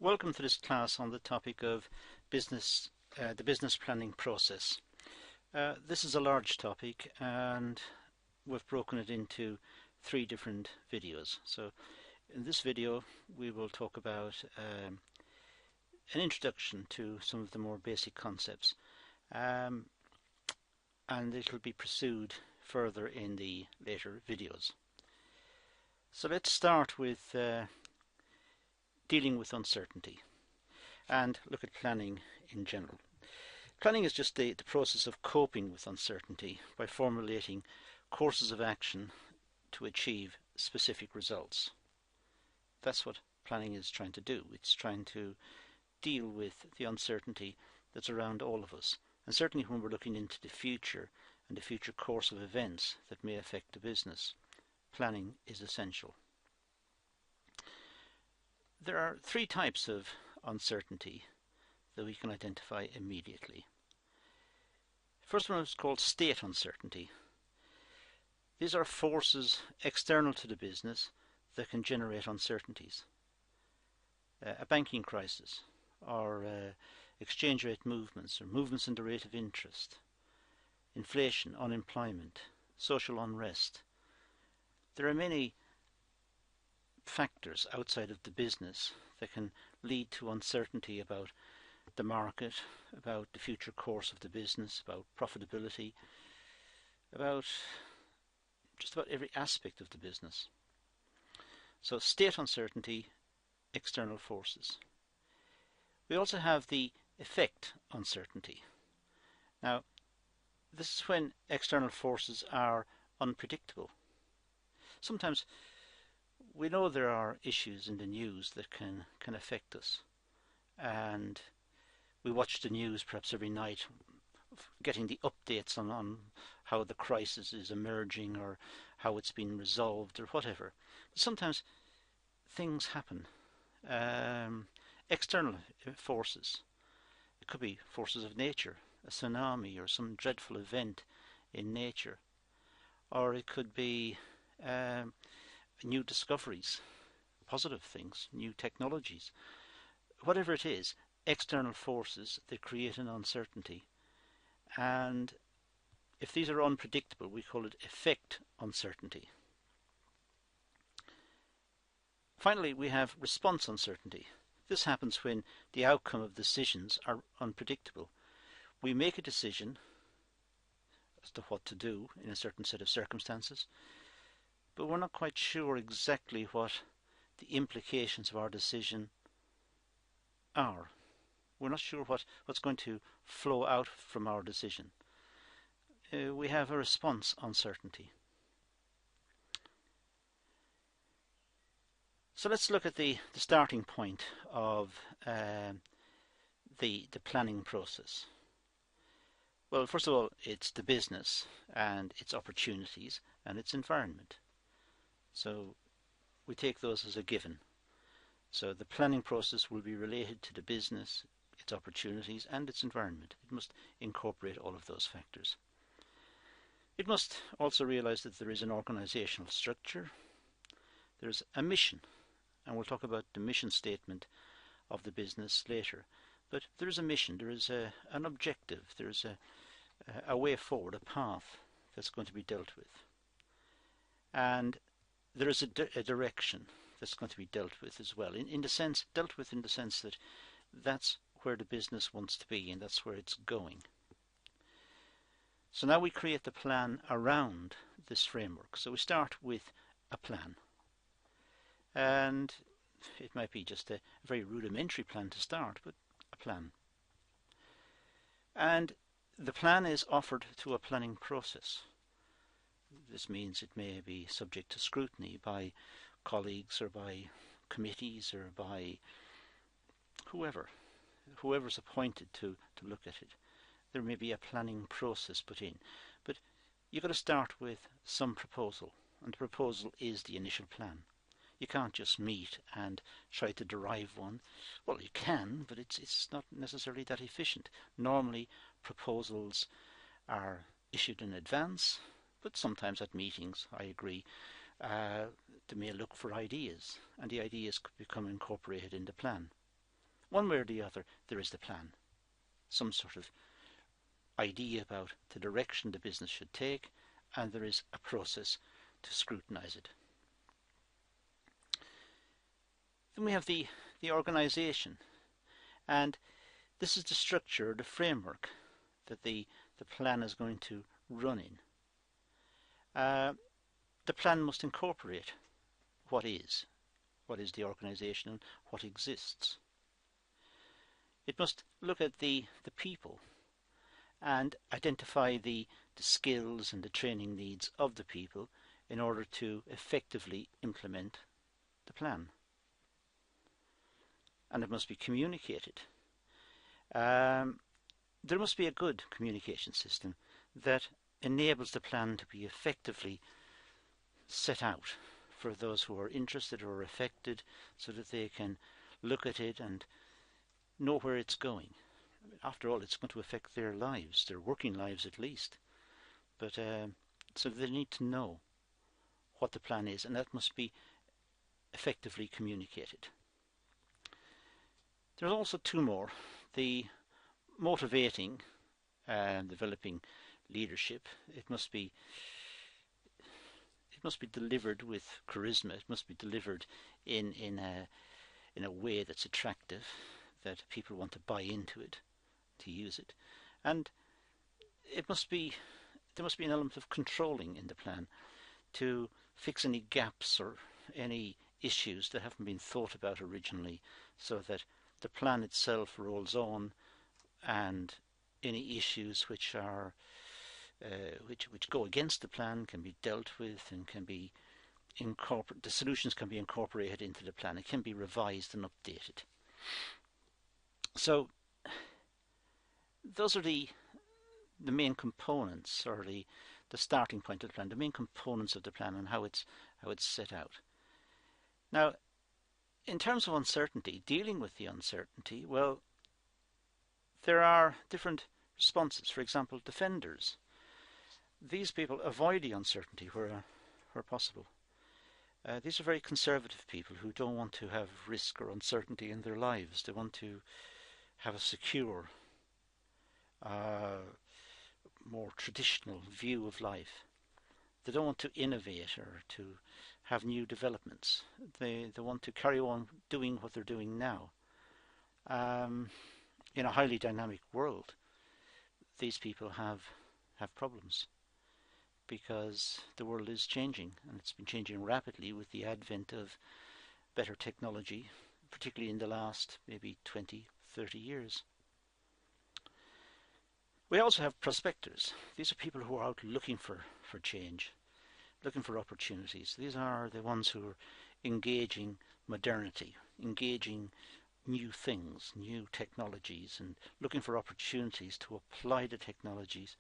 Welcome to this class on the topic of business, the business planning process. This is a large topic and we've broken it into 3 different videos. So in this video we will talk about an introduction to some of the more basic concepts, and it will be pursued further in the later videos. So let's start with dealing with uncertainty and look at planning in general. Planning is just the process of coping with uncertainty by formulating courses of action to achieve specific results. That's what planning is trying to do. It's trying to deal with the uncertainty that's around all of us, and certainly when we're looking into the future and the future course of events that may affect the business, planning is essential. There are 3 types of uncertainty that we can identify immediately. First one is called state uncertainty. These are forces external to the business that can generate uncertainties. A banking crisis, or exchange rate movements, or movements in the rate of interest, inflation, unemployment, social unrest. There are many factors outside of the business that can lead to uncertainty about the market, about the future course of the business, about profitability, about just about every aspect of the business. So state uncertainty, external forces. We also have the effect uncertainty. Now, this is when external forces are unpredictable. Sometimes we know there are issues in the news that can affect us, and we watch the news perhaps every night, getting the updates on how the crisis is emerging or how it's been resolved or whatever. But sometimes things happen. External forces. It could be forces of nature, a tsunami or some dreadful event in nature, or it could be new discoveries, positive things, new technologies. Whatever it is, external forces that create an uncertainty. And if these are unpredictable, we call it effect uncertainty. Finally, we have response uncertainty. This happens when the outcome of decisions are unpredictable. We make a decision as to what to do in a certain set of circumstances, but we're not quite sure exactly what the implications of our decision are. We're not sure what's going to flow out from our decision. We have a response uncertainty. So let's look at the starting point of the planning process. Well, first of all, it's the business and its opportunities and its environment. So we take those as a given. So the planning process will be related to the business, its opportunities and its environment. It must incorporate all of those factors. It must also realize that there is an organisational structure. There's a mission, and we'll talk about the mission statement of the business later. But there is a mission, there is an objective, there is a way forward, a path that's going to be dealt with. And there is a direction that's going to be dealt with as well, in the sense that that's where the business wants to be and that's where it's going. So now we create the plan around this framework. So we start with a plan, and it might be just a very rudimentary plan to start, but a plan. And the plan is offered to a planning process. This means it may be subject to scrutiny by colleagues or by committees or by whoever's appointed to look at it. There may be a planning process put in, but you've got to start with some proposal, and the proposal is the initial plan. You can't just meet and try to derive one. Well, you can, but it's not necessarily that efficient. Normally proposals are issued in advance, but sometimes at meetings, I agree, they may look for ideas, and the ideas could become incorporated in the plan. one way or the other, there is the plan, some sort of idea about the direction the business should take, and there is a process to scrutinize it. Then we have the organization, and this is the structure, the framework that the plan is going to run in. The plan must incorporate what is the organization and what exists. It must look at the people and identify the skills and the training needs of the people in order to effectively implement the plan. And it must be communicated. There must be a good communication system that enables the plan to be effectively set out for those who are interested or affected, so that they can look at it and know where it's going. After all, it's going to affect their lives, their working lives at least. But so they need to know what the plan is, and that must be effectively communicated. There's also two more: the motivating and developing leadership. It must be delivered with charisma. It must be delivered in a way that's attractive, that people want to buy into it, to use it. And there must be an element of controlling in the plan to fix any gaps or any issues that haven't been thought about originally, so that the plan itself rolls on, and any issues which are which go against the plan can be dealt with and can be the solutions can be incorporated into the plan. It can be revised and updated. So those are the main components, or the starting point of the plan, the main components of the plan and how it's set out. Now, in terms of uncertainty, dealing with the uncertainty, well, there are different responses. For example, defenders. These people avoid the uncertainty where possible. These are very conservative people who don't want to have risk or uncertainty in their lives. They want to have a secure, more traditional view of life. They don't want to innovate or to have new developments. They want to carry on doing what they're doing now. In a highly dynamic world, these people have problems, because the world is changing, and it's been changing rapidly with the advent of better technology, particularly in the last maybe 20, 30 years. We also have prospectors. These are people who are out looking for change, looking for opportunities. These are the ones who are engaging modernity, engaging new things, new technologies, and looking for opportunities to apply the technologies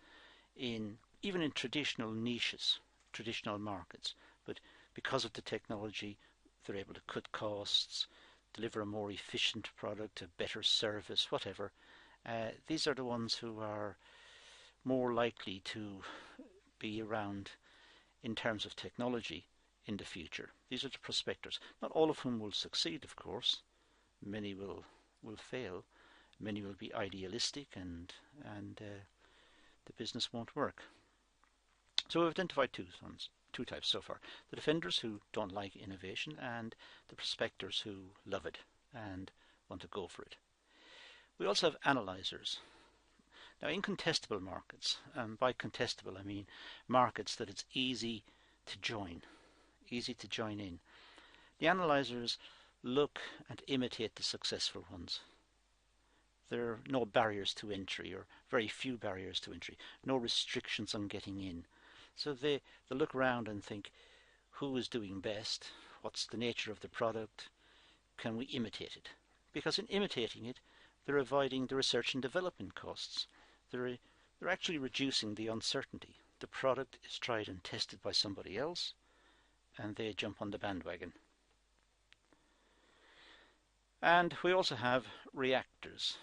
even in traditional niches, traditional markets. But because of the technology, they're able to cut costs, deliver a more efficient product, a better service, whatever. These are the ones who are more likely to be around in terms of technology in the future. These are the prospectors. Not all of whom will succeed, of course. Many will fail. Many will be idealistic, and the business won't work. So we've identified two types so far: the defenders who don't like innovation, and the prospectors who love it and want to go for it. We also have analyzers. Now, in contestable markets, by contestable I mean markets that it's easy to join in, the analyzers look and imitate the successful ones. There are no barriers to entry, or very few barriers to entry, no restrictions on getting in. So they look around and think, who is doing best? What's the nature of the product? Can we imitate it? Because in imitating it, they're avoiding the research and development costs. They're actually reducing the uncertainty. The product is tried and tested by somebody else, and they jump on the bandwagon. And we also have reactors.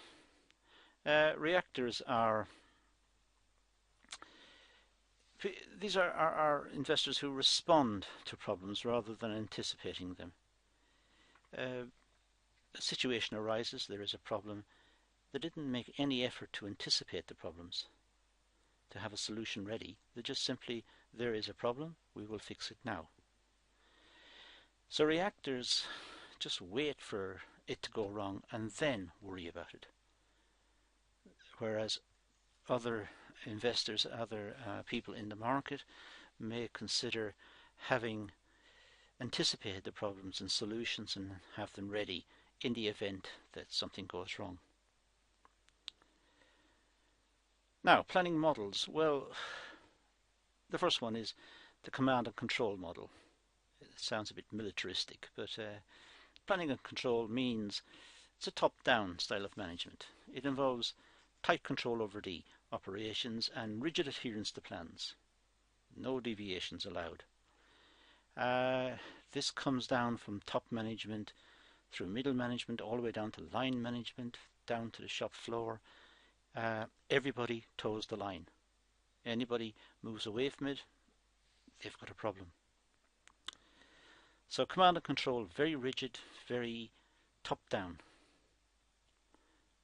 Reactors are investors who respond to problems rather than anticipating them. a situation arises, there is a problem, they didn't make any effort to anticipate the problems, to have a solution ready. They just simply, there is a problem, we will fix it now. So reactors just wait for it to go wrong and then worry about it. Whereas other investors, other people in the market may consider having anticipated the problems and solutions and have them ready in the event that something goes wrong. Now, planning models. Well, the first one is the command and control model. It sounds a bit militaristic, but planning and control means it's a top-down style of management. It involves tight control over the operations and rigid adherence to plans. No deviations allowed. This comes down from top management through middle management all the way down to line management, down to the shop floor. Everybody toes the line. Anybody moves away from it, they've got a problem. So command and control, very rigid, very top down.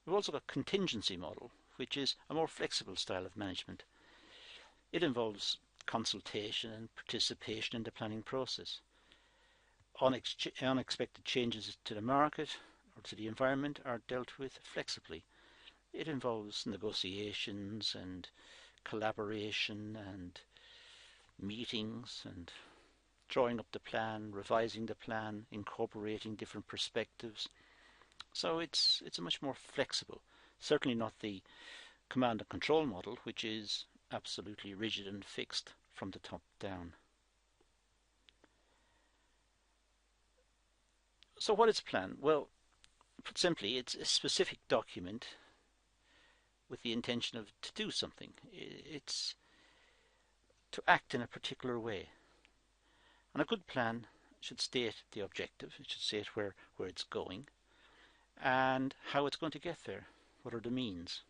We've also got contingency model, which is a more flexible style of management. It involves consultation and participation in the planning process. Unexpected changes to the market or to the environment are dealt with flexibly. It involves negotiations and collaboration and meetings and drawing up the plan, revising the plan, incorporating different perspectives. So it's a much more flexible, certainly not the command and control model, which is absolutely rigid and fixed from the top down. So what is a plan? Well, put simply, it's a specific document with the intention of to do something. It's to act in a particular way. And a good plan should state the objective, it should state where it's going and how it's going to get there, what are the means.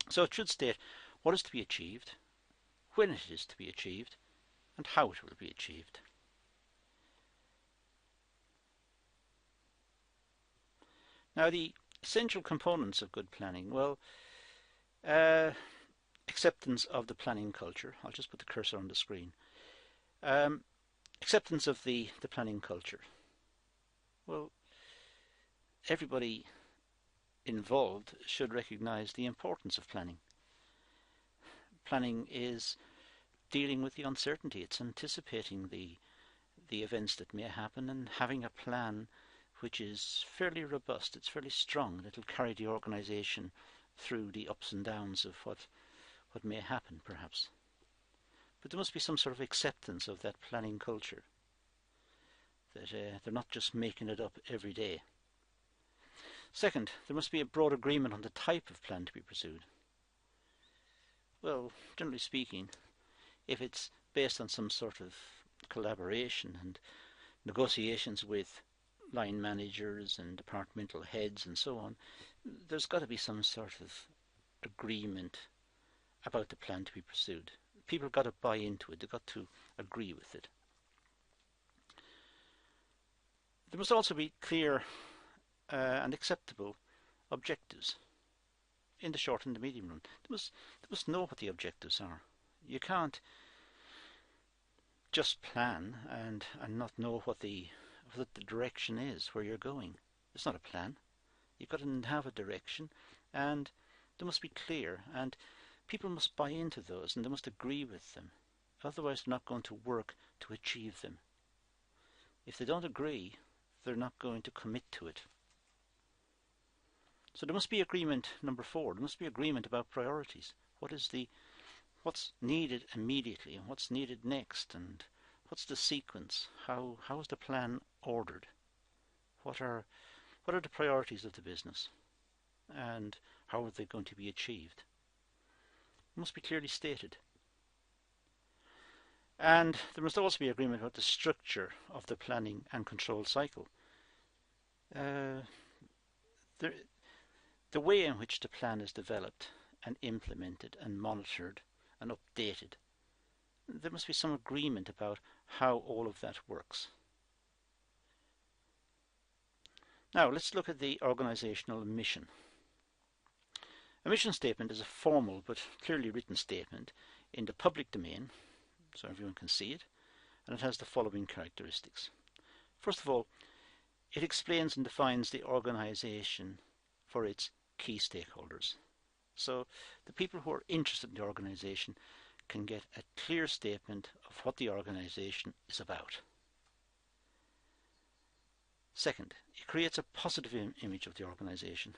So it should state what is to be achieved, when it is to be achieved, and how it will be achieved. Now the essential components of good planning, well, acceptance of the planning culture. I'll just put the cursor on the screen. Acceptance of the planning culture. Well, everybody involved should recognize the importance of planning. Planning is dealing with the uncertainty. It's anticipating the events that may happen and having a plan which is fairly robust, it's fairly strong, and it'll carry the organisation through the ups and downs of what may happen, perhaps. But there must be some sort of acceptance of that planning culture, that they're not just making it up every day. Second, there must be a broad agreement on the type of plan to be pursued. Well, generally speaking, if it's based on some sort of collaboration and negotiations with line managers and departmental heads and so on, there's got to be some sort of agreement about the plan to be pursued. People have got to buy into it, they've got to agree with it. There must also be clear and acceptable objectives in the short and the medium run. They must know what the objectives are. You can't just plan and not know what the direction is, where you're going. It's not a plan. You've got to have a direction, and they must be clear, and people must buy into those, and they must agree with them. Otherwise, they're not going to work to achieve them. If they don't agree, they're not going to commit to it. So there must be agreement, number 4. There must be agreement about priorities. What's needed immediately, and what's needed next, and what's the sequence? How is the plan ordered? What are the priorities of the business, and how are they going to be achieved? It must be clearly stated. And there must also be agreement about the structure of the planning and control cycle. The way in which the plan is developed and implemented and monitored and updated. There must be some agreement about how all of that works. Now let's look at the organisational mission. A mission statement is a formal but clearly written statement in the public domain, so everyone can see it, and it has the following characteristics. First of all, it explains and defines the organisation for its key stakeholders. So the people who are interested in the organisation can get a clear statement of what the organisation is about. Second, it creates a positive image of the organisation.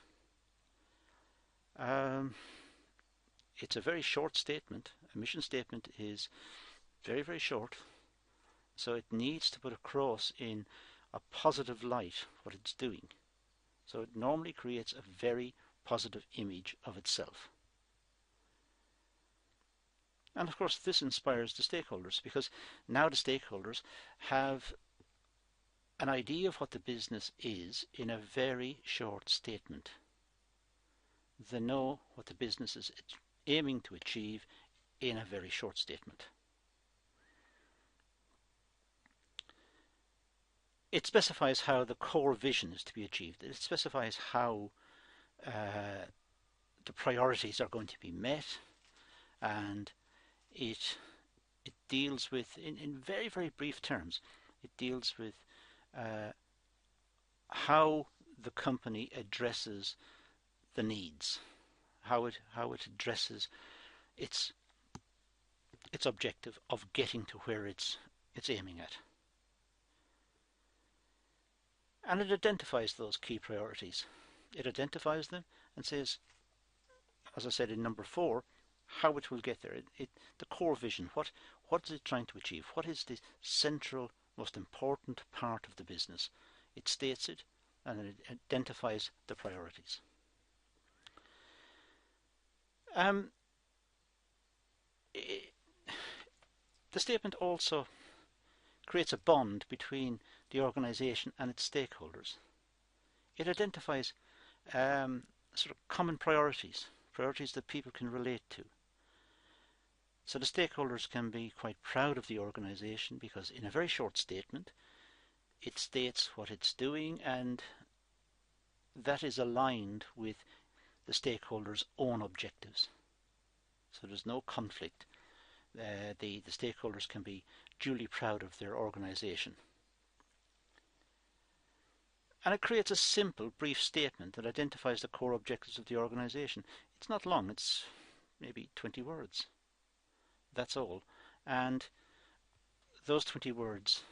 It's a very short statement. A mission statement is very, very short, so it needs to put across in a positive light what it's doing. So it normally creates a very positive image of itself. And of course this inspires the stakeholders, because now the stakeholders have an idea of what the business is in a very short statement. They know what the business is aiming to achieve in a very short statement. It specifies how the core vision is to be achieved. It specifies how the priorities are going to be met, and it deals with, in very, very brief terms, it deals with how the company addresses the needs, how it addresses its objective of getting to where it's aiming at. And it identifies those key priorities. It identifies them and says, as I said in number 4, how it will get there. The core vision, what is it trying to achieve? What is the central, most important part of the business? It states it, and it identifies the priorities. The statement also creates a bond between the organisation and its stakeholders. It identifies sort of common priorities that people can relate to. So the stakeholders can be quite proud of the organisation, because in a very short statement it states what it's doing, and that is aligned with the stakeholders' own objectives. So there's no conflict. The stakeholders can be duly proud of their organisation. And it creates a simple, brief statement that identifies the core objectives of the organisation. It's not long, it's maybe 20 words. That's all. And those 20 words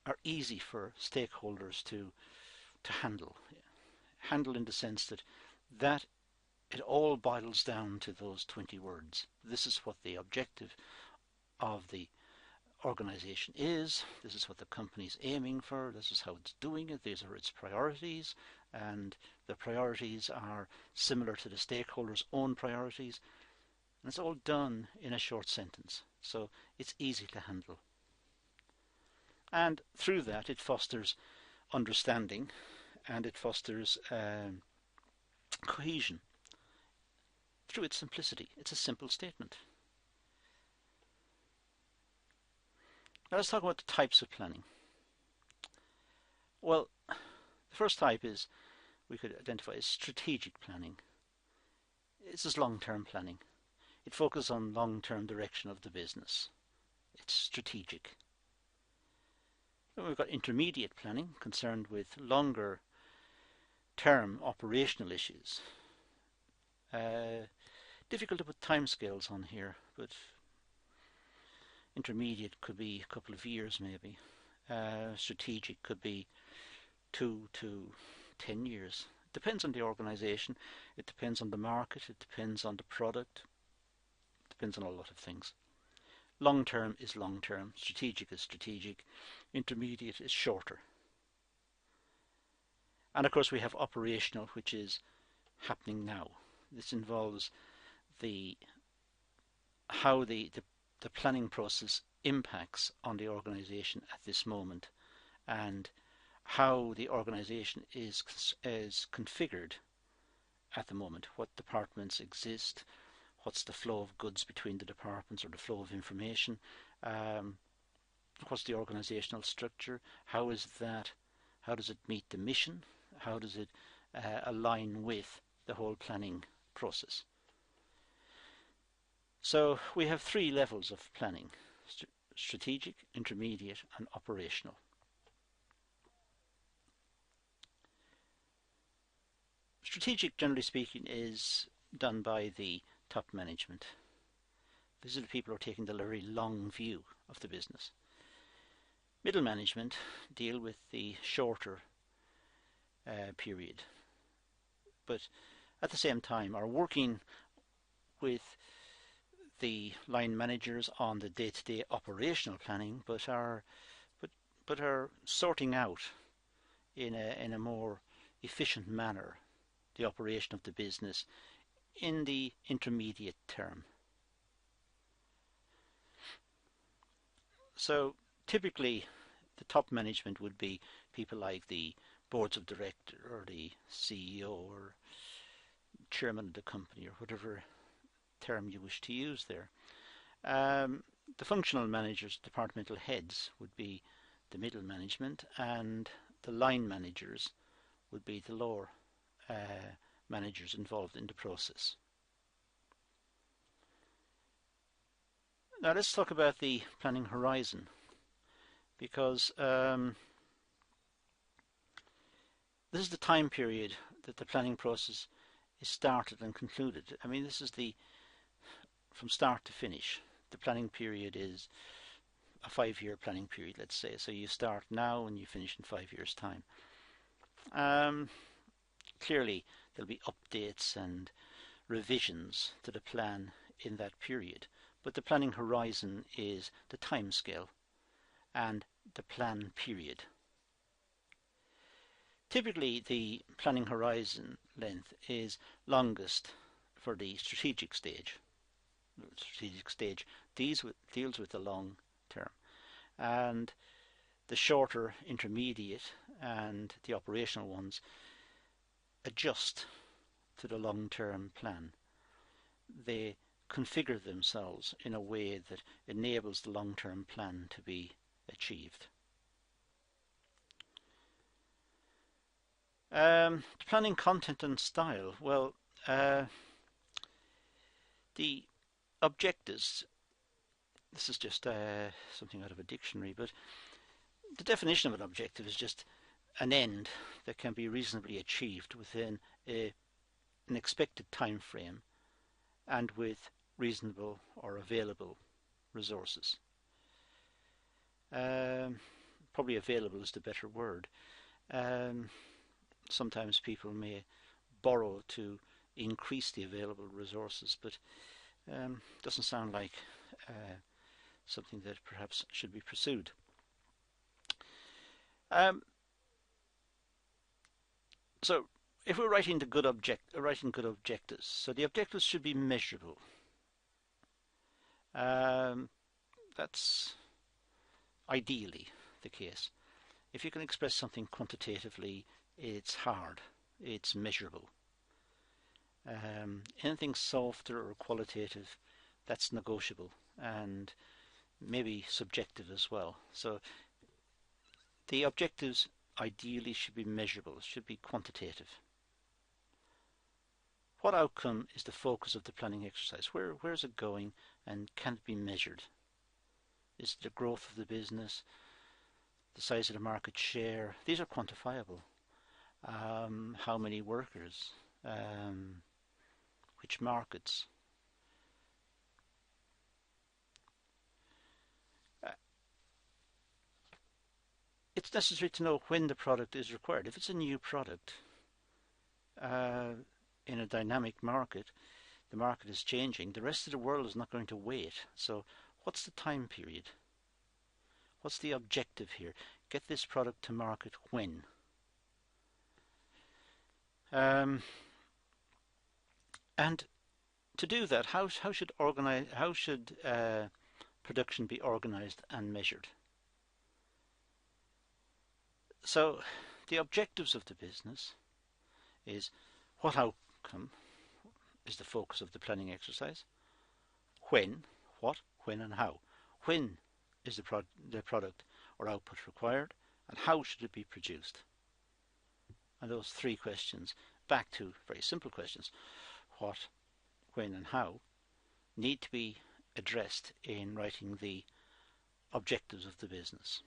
are easy for stakeholders to handle. Handle in the sense that it all boils down to those 20 words. This is what the objective of the organisation is. This is what the company is aiming for. This is how it's doing it. These are its priorities, and the priorities are similar to the stakeholders' own priorities. And it's all done in a short sentence, so it's easy to handle. And through that it fosters understanding, and it fosters cohesion through its simplicity. It's a simple statement. Now let's talk about the types of planning. Well, the first type is, we could identify as strategic planning. This is long-term planning. It focuses on long-term direction of the business. It's strategic. Then we've got intermediate planning, concerned with longer term operational issues. Difficult to put timescales on here, but intermediate could be a couple of years maybe. Strategic could be 2 to 10 years. It depends on the organisation, it depends on the market, it depends on the product, it depends on a lot of things. Long term is long term, strategic is strategic, intermediate is shorter. And of course we have operational, which is happening now. This involves how the planning process impacts on the organisation at this moment, and how the organisation is configured at the moment. What departments exist, what's the flow of goods between the departments, or the flow of information, what's the organisational structure, how is that How does it meet the mission? How does it align with the whole planning process? So we have 3 levels of planning: strategic, intermediate, and operational. Strategic, generally speaking, is done by the top management. These are the people who are taking the very long view of the business. Middle management deal with the shorter period, but at the same time are working with the line managers on the day-to-day operational planning, but are sorting out in a more efficient manner the operation of the business in the intermediate term. So typically the top management would be people like the boards of directors or the CEO or chairman of the company, or whatever term you wish to use there. The functional managers, departmental heads, would be the middle management, and the line managers would be the lower managers involved in the process. Now let's talk about the planning horizon, because this is the time period that the planning process is started and concluded. I mean, this is from start to finish. The planning period is a 5-year planning period, let's say. So you start now and you finish in 5 years' time. Clearly, there'll be updates and revisions to the plan in that period, but the planning horizon is the time scale and the plan period. Typically, the planning horizon length is longest for the strategic stage. The strategic stage deals with the long term, and the shorter, intermediate, and the operational ones adjust to the long-term plan. They configure themselves in a way that enables the long-term plan to be achieved. Planning content and style. Well, the objectives, this is just something out of a dictionary, but the definition of an objective is just an end that can be reasonably achieved within an expected time frame and with reasonable or available resources. Probably available is the better word. Sometimes people may borrow to increase the available resources, but doesn't sound like something that perhaps should be pursued. So if we're writing good objectives, so the objectives should be measurable. That's ideally the case. If you can express something quantitatively, it's hard, it's measurable. Anything softer or qualitative, that's negotiable and maybe subjective as well. So the objectives ideally should be measurable, should be quantitative. What outcome is the focus of the planning exercise? Where is it going, and can it be measured? Is it the growth of the business, the size of the market share? These are quantifiable. How many workers? Which markets? It's necessary to know when the product is required. If it's a new product in a dynamic market, the market is changing. The rest of the world is not going to wait. So what's the time period? What's the objective here? Get this product to market when? And to do that, how should production be organized and measured? So the objectives of the business is what outcome is the focus of the planning exercise, when, what, when and how. When is the product or output required, and how should it be produced? and those three questions back to very simple questions: what, when and how, need to be addressed in writing the objectives of the business.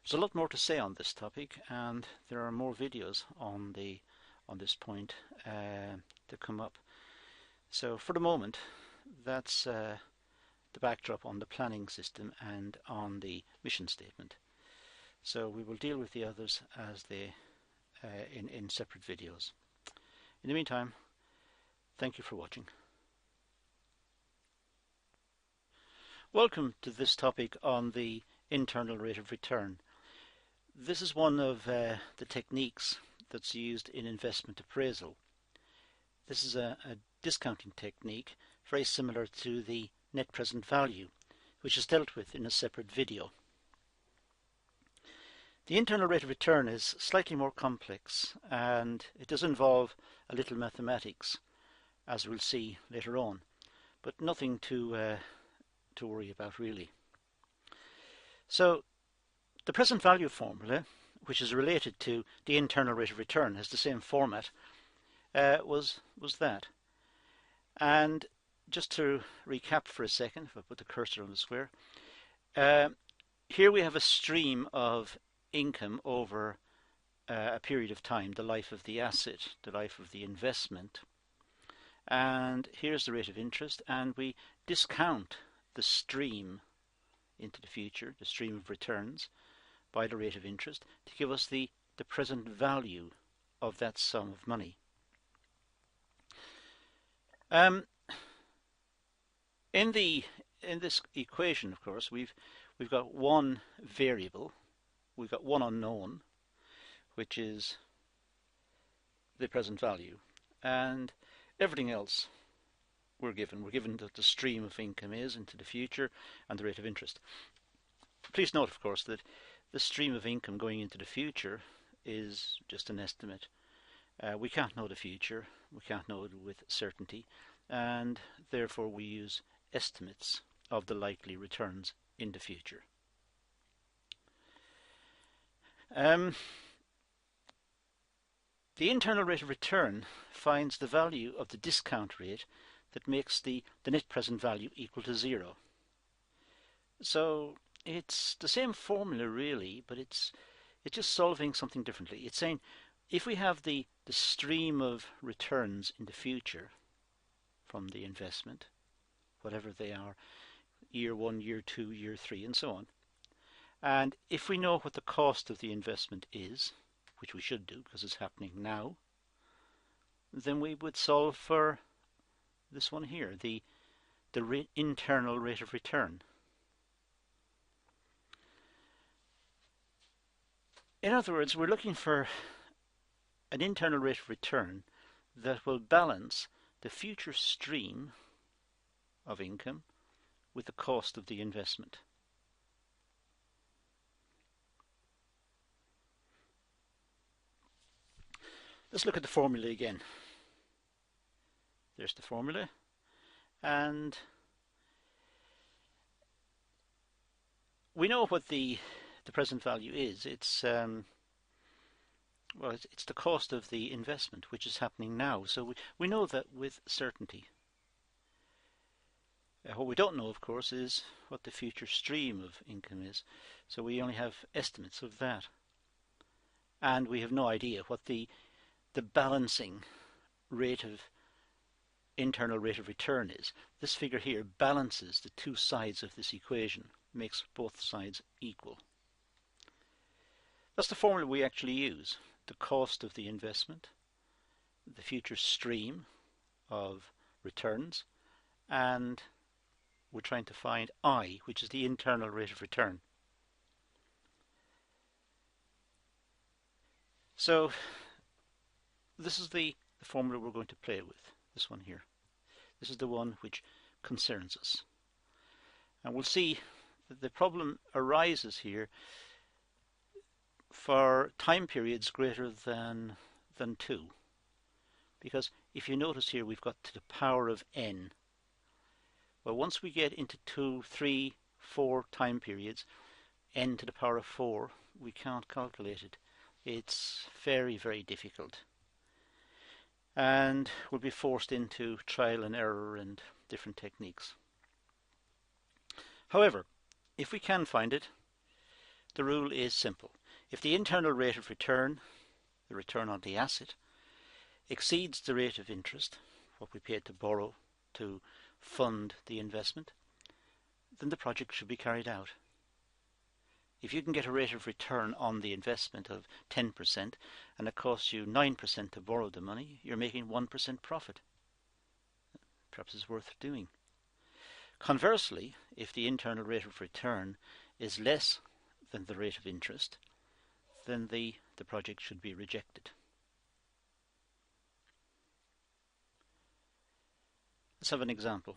There's a lot more to say on this topic, and there are more videos on this point to come up. So for the moment, that's the backdrop on the planning system and on the mission statement. So we will deal with the others as they in separate videos. In the meantime, thank you for watching. Welcome to this topic on the internal rate of return. This is one of the techniques that's used in investment appraisal. This is a discounting technique very similar to the net present value, which is dealt with in a separate video. The internal rate of return is slightly more complex, and it does involve a little mathematics, as we'll see later on, but nothing to worry about really. So the present value formula, which is related to the internal rate of return, has the same format, was that. And just to recap for a second, if I put the cursor on the square, here we have a stream of income over a period of time, the life of the asset, the life of the investment. And here's the rate of interest, and we discount the stream into the future, the stream of returns, by the rate of interest to give us the present value of that sum of money. In this equation, of course, we've got one variable, we've got one unknown, which is the present value, and everything else we're given that the stream of income is into the future and the rate of interest. Please note, of course, that the stream of income going into the future is just an estimate. We can't know the future, we can't know it with certainty, and therefore we use estimates of the likely returns in the future. The internal rate of return finds the value of the discount rate that makes the net present value equal to 0. So it's the same formula really, but it's just solving something differently. It's saying if we have the stream of returns in the future from the investment, whatever they are, year 1, year 2, year 3, and so on, and if we know what the cost of the investment is, which we should do because it's happening now, then we would solve for this one here, the internal rate of return. In other words, we're looking for an internal rate of return that will balance the future stream of income with the cost of the investment. Let's look at the formula again. There's the formula, and we know what the present value is. It's well, it's the cost of the investment, which is happening now. So we know that with certainty. What we don't know, of course, is what the future stream of income is. So we only have estimates of that, and we have no idea what the balancing rate of internal rate of return is. This figure here balances the two sides of this equation, makes both sides equal. That's the formula we actually use. The cost of the investment, the future stream of returns, and we're trying to find I, which is the internal rate of return. So this is the formula we're going to play with, this one here. This is the one which concerns us. And we'll see that the problem arises here for time periods greater than 2. Because if you notice here, we've got to the power of n. Well, once we get into 2, 3, 4 time periods, n to the power of 4, we can't calculate it. it's very, very difficult, and we'll be forced into trial and error and different techniques. However, if we can find it, the rule is simple. If the internal rate of return, the return on the asset, exceeds the rate of interest, what we paid to borrow to fund the investment, then the project should be carried out. If you can get a rate of return on the investment of 10% and it costs you 9% to borrow the money, you're making 1% profit. Perhaps it's worth doing. Conversely, if the internal rate of return is less than the rate of interest, then the project should be rejected. Let's have an example.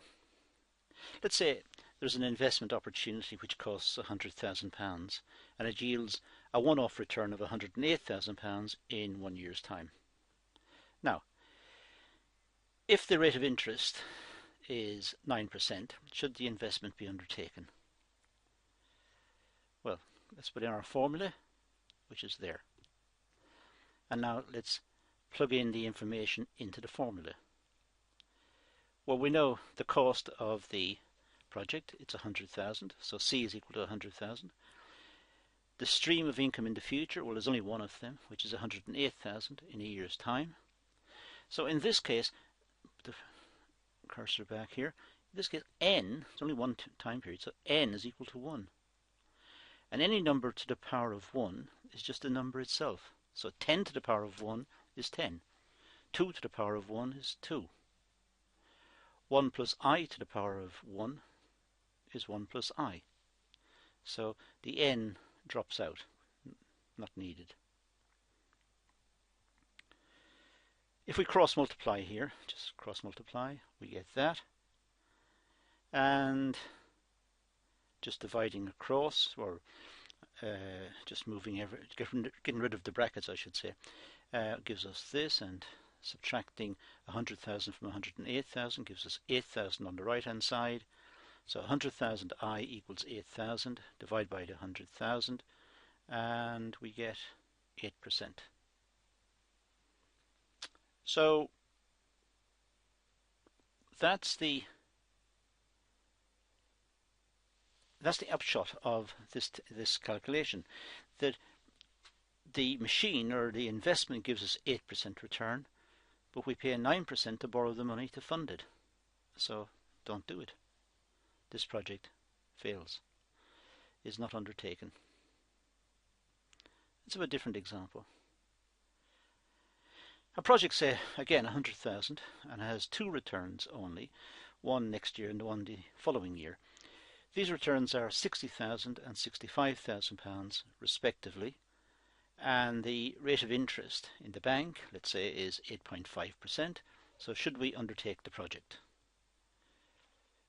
Let's say there's an investment opportunity which costs £100,000 and it yields a one-off return of £108,000 in 1 year's time. Now, if the rate of interest is 9%, should the investment be undertaken? Well, let's put in our formula, which is there. And now let's plug in the information into the formula. Well, we know the cost of the project, it's 100,000, so C is equal to 100,000. The stream of income in the future, well, there's only one of them, which is 108,000 in a year's time. So in this case, the cursor back here, in this case n, it's only one time period, so n is equal to 1. And any number to the power of 1 is just a number itself. So 10 to the power of 1 is 10. 2 to the power of 1 is 2. 1 plus I to the power of 1 is 1 plus I. So the n drops out, not needed. If we cross multiply here, just cross multiply, we get that. And just dividing across, or just moving getting rid of the brackets, I should say, gives us this, and subtracting 100,000 from 108,000 gives us 8,000 on the right hand side. So 100,000 I equals 8,000, divide by the 100,000, and we get 8%. So that's the upshot of this calculation, that the machine or the investment gives us 8% return, but we pay 9% to borrow the money to fund it. So don't do it. This project fails, is not undertaken. Let's have a different example. A project, say, again 100,000, and has two returns only, one next year and one the following year. These returns are 60,000 and 65,000 pounds respectively, and the rate of interest in the bank, let's say, is 8.5%. So should we undertake the project?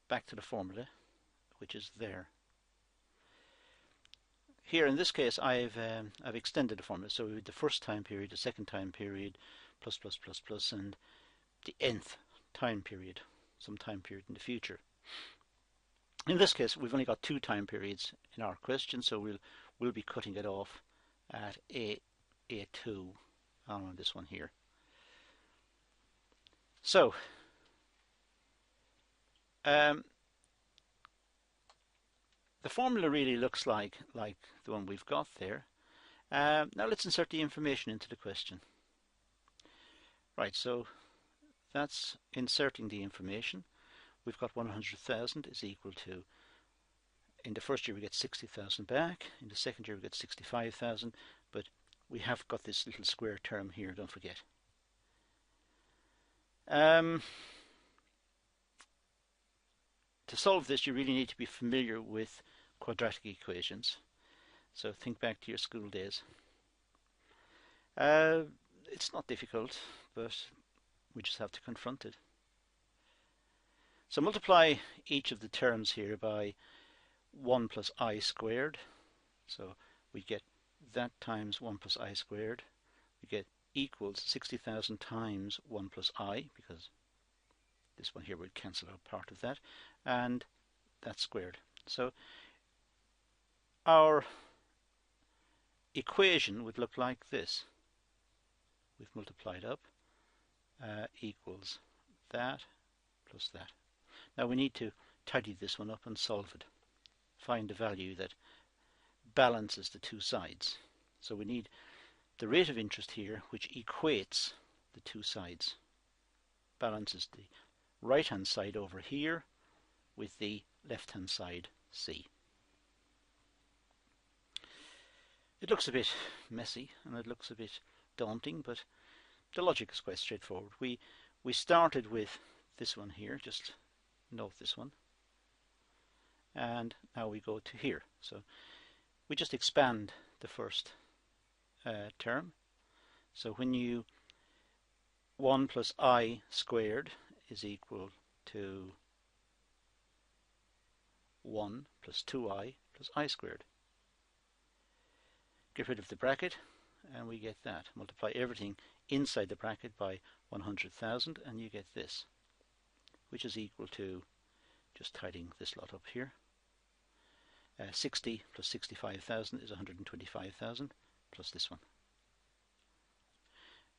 Back to the formula, which is there. Here in this case I've extended the formula, so the first time period, the second time period, plus plus plus plus, and the nth time period, some time period in the future. In this case we've only got two time periods in our question, so we'll be cutting it off at A2 on this one here. So the formula really looks like the one we've got there. Now let's insert the information into the question. Right, so that's inserting the information. We've got 100,000 is equal to, in the first year we get 60,000 back, in the second year we get 65,000, but we have got this little square term here, don't forget. To solve this you really need to be familiar with quadratic equations, so think back to your school days. It's not difficult, but we just have to confront it. So multiply each of the terms here by 1 plus I squared, so we get that times 1 plus I squared. We get equals 60,000 times 1 plus I, because this one here would cancel out part of that, and that's squared. So our equation would look like this. We've multiplied up equals that plus that. Now we need to tidy this one up and solve it. Find a value that balances the two sides. So we need the rate of interest here, which equates the two sides. Balances the right hand side over here with the left hand side C. It looks a bit messy and it looks a bit daunting, but the logic is quite straightforward. We started with this one here, just note this one, and now we go to here. So we just expand the first term. So when 1 plus I squared is equal to 1 plus 2I plus I squared. Get rid of the bracket and we get that. Multiply everything inside the bracket by 100,000 and you get this, which is equal to, just tidying this lot up here, 60 plus 65,000 is 125,000 plus this one.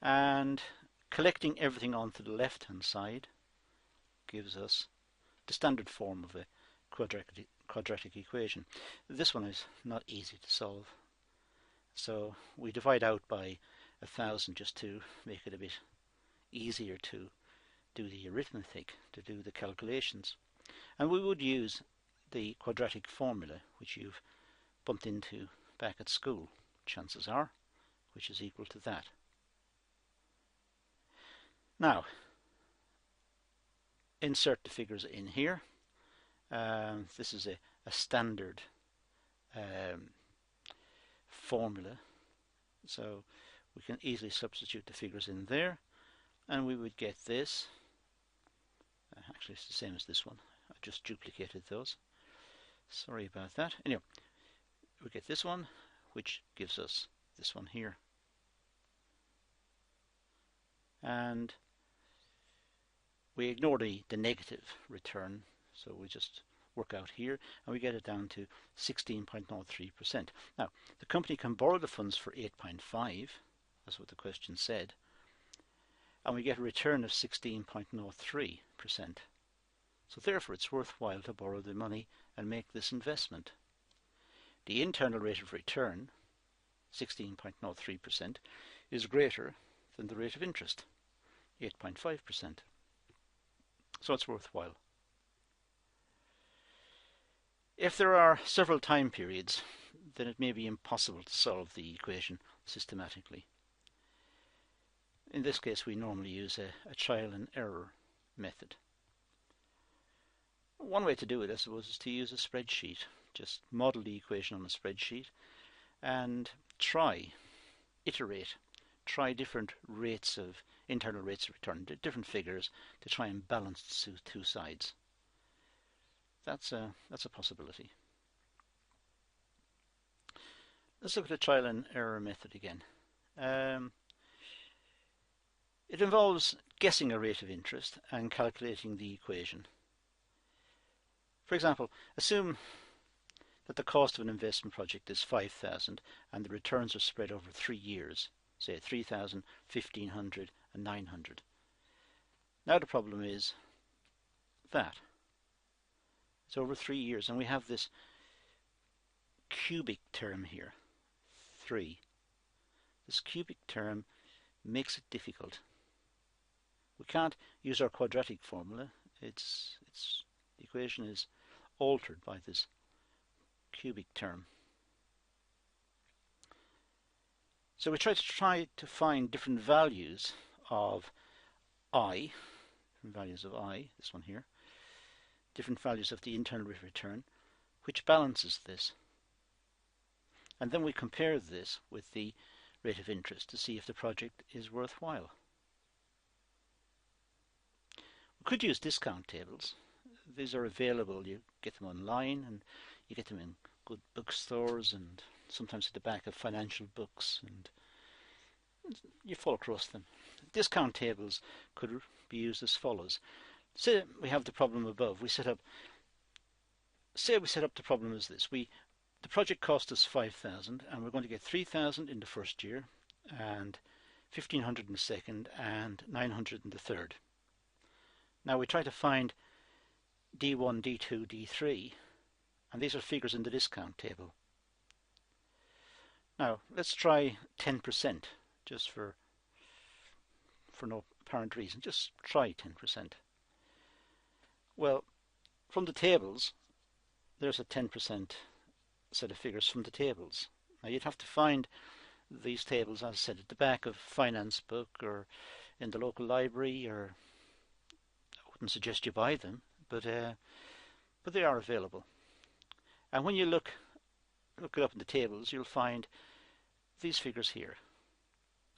And collecting everything onto the left hand side gives us the standard form of a quadratic equation. This one is not easy to solve, so we divide out by 1,000 just to make it a bit easier to do the arithmetic, to do the calculations. And we would use the quadratic formula, which you've bumped into back at school, chances are, which is equal to that. Now, insert the figures in here. This is a standard formula, so we can easily substitute the figures in there and we would get this. Actually, it's the same as this one. I just duplicated those. Sorry about that. Anyway, we get this one, which gives us this one here. And we ignore the negative return, so we just work out here and we get it down to 16.03%. Now, the company can borrow the funds for 8.5, that's what the question said, and we get a return of 16.03%. So therefore it's worthwhile to borrow the money and make this investment. The internal rate of return, 16.03%, is greater than the rate of interest, 8.5%. So it's worthwhile. If there are several time periods, then it may be impossible to solve the equation systematically. In this case, we normally use a trial and error method. One way to do it, I suppose, is to use a spreadsheet. Just model the equation on a spreadsheet and iterate, try different rates of internal rates of return, different figures, to try and balance the two sides. That's a possibility. Let's look at the trial and error method again. It involves guessing a rate of interest and calculating the equation. For example, assume that the cost of an investment project is 5,000 and the returns are spread over 3 years, say 3,000, 1,500 and 900. Now the problem is that it's over 3 years and we have this cubic term here, 3. This cubic term makes it difficult. We can't use our quadratic formula. The equation is altered by this cubic term. So we try to find different values of I, this one here, different values of the internal rate of return, which balances this. And then we compare this with the rate of interest to see if the project is worthwhile. We could use discount tables. These are available. You get them online and you get them in good bookstores and sometimes at the back of financial books, and you fall across them. Discount tables could be used as follows. Say we have the problem above. Say we set up the problem as this. We the project cost us 5,000 and we're going to get 3,000 in the first year and 1,500 in the second and 900 in the third. Now we try to find D1, D2, D3, and these are figures in the discount table. Now let's try 10% just for no apparent reason. Just try 10%. Well, from the tables, there's a 10% set of figures from the tables. Now you'd have to find these tables, as I said, at the back of finance book or in the local library, or I wouldn't suggest you buy them, but they are available. And when you look it up in the tables, you'll find these figures here.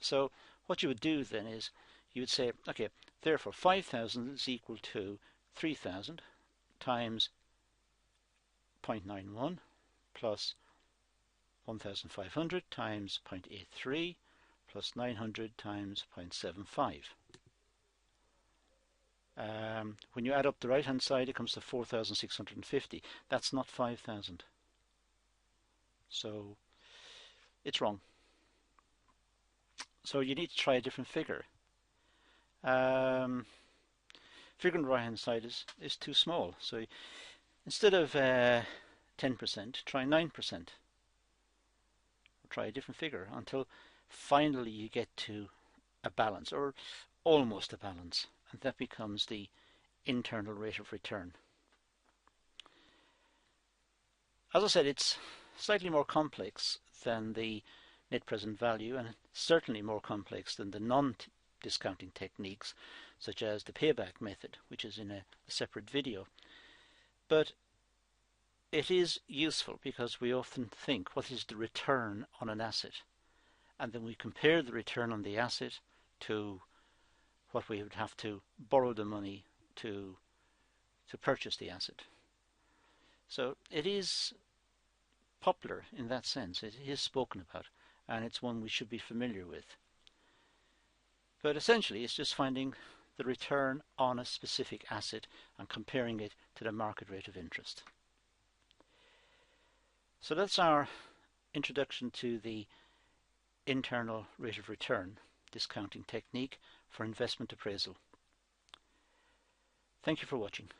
So what you would do then is you would say, okay, therefore 5,000 is equal to 3,000 times 0.91 plus 1,500 times 0.83 plus 900 times 0.75. When you add up the right hand side, it comes to 4,650. That's not 5,000. So it's wrong. So you need to try a different figure. Figure on the right hand side is too small. So instead of 10%, try 9%. Or try a different figure until finally you get to a balance, or almost a balance, and that becomes the internal rate of return. As I said, it's slightly more complex than the net present value, and certainly more complex than the non-discounting techniques such as the payback method, which is in a separate video. But it is useful because we often think, what is the return on an asset? And then we compare the return on the asset to what we would have to borrow the money to purchase the asset. So it is popular in that sense. It is spoken about, and it's one we should be familiar with. But essentially it's just finding the return on a specific asset and comparing it to the market rate of interest. So that's our introduction to the internal rate of return discounting technique for investment appraisal. Thank you for watching.